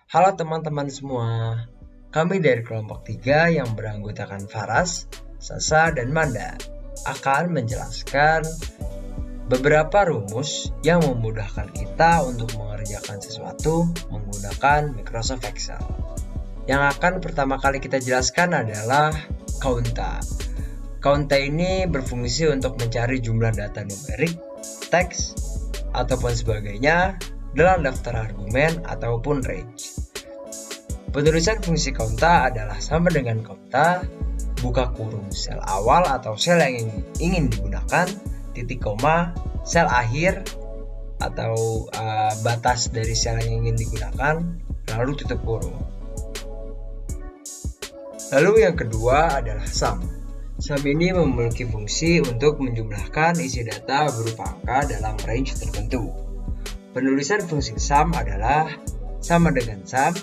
Halo teman-teman semua, kami dari kelompok 3 yang beranggotakan Faras, Sasa, dan Manda akan menjelaskan beberapa rumus yang memudahkan kita untuk mengerjakan sesuatu menggunakan Microsoft Excel. Yang akan pertama kali kita jelaskan adalah Counta. Counta ini berfungsi untuk mencari jumlah data numerik, teks, ataupun sebagainya dalam daftar argumen ataupun range. Penulisan fungsi Counta adalah sama dengan Counta, buka kurung sel awal atau sel yang ingin digunakan, titik koma, sel akhir atau batas dari sel yang ingin digunakan, lalu tutup kurung. Lalu yang kedua adalah sum. Sum ini memiliki fungsi untuk menjumlahkan isi data berupa angka dalam range tertentu. Penulisan fungsi sum adalah sama dengan sum,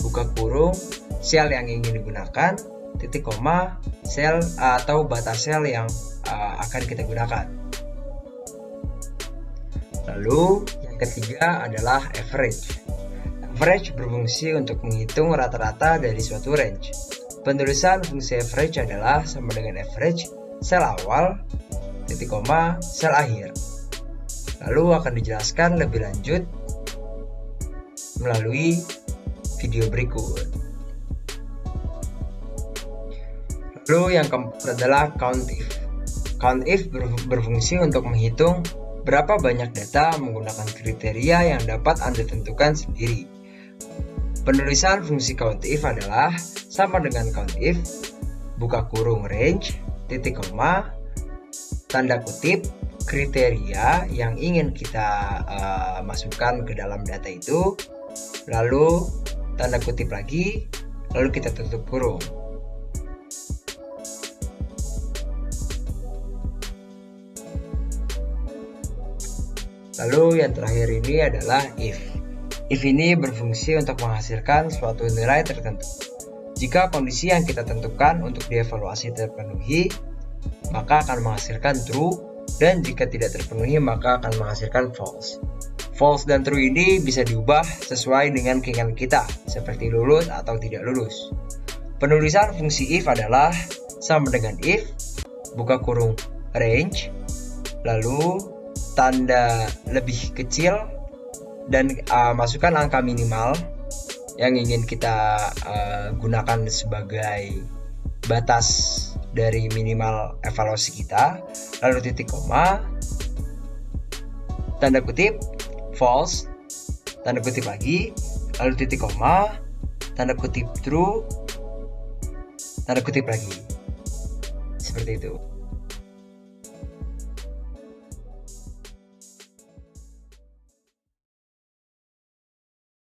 buka kurung, sel yang ingin digunakan, titik koma, sel atau batas sel yang akan kita gunakan. Lalu yang ketiga adalah average. Average berfungsi untuk menghitung rata-rata dari suatu range. Penulisan fungsi average adalah sama dengan average sel awal, titik koma, sel akhir. Lalu akan dijelaskan lebih lanjut melalui video berikut. Lalu yang keempat adalah COUNTIF. COUNTIF berfungsi untuk menghitung berapa banyak data menggunakan kriteria yang dapat Anda tentukan sendiri. Penulisan fungsi COUNTIF adalah sama dengan COUNTIF, buka kurung range, titik koma, tanda kutip, kriteria yang ingin kita masukkan ke dalam data itu, lalu tanda kutip lagi, lalu kita tutup kurung. Lalu yang terakhir ini adalah if. If ini berfungsi untuk menghasilkan suatu nilai tertentu. Jika kondisi yang kita tentukan untuk dievaluasi terpenuhi, maka akan menghasilkan true, dan jika tidak terpenuhi maka akan menghasilkan false. False dan true ini bisa diubah sesuai dengan keinginan kita, seperti lulus atau tidak lulus. Penulisan fungsi if adalah sama dengan if, buka kurung range, lalu tanda lebih kecil, dan masukkan angka minimal yang ingin kita gunakan sebagai batas dari minimal evaluasi kita, lalu titik koma, tanda kutip, false, tanda kutip lagi, lalu titik koma, tanda kutip true, tanda kutip lagi. Seperti itu.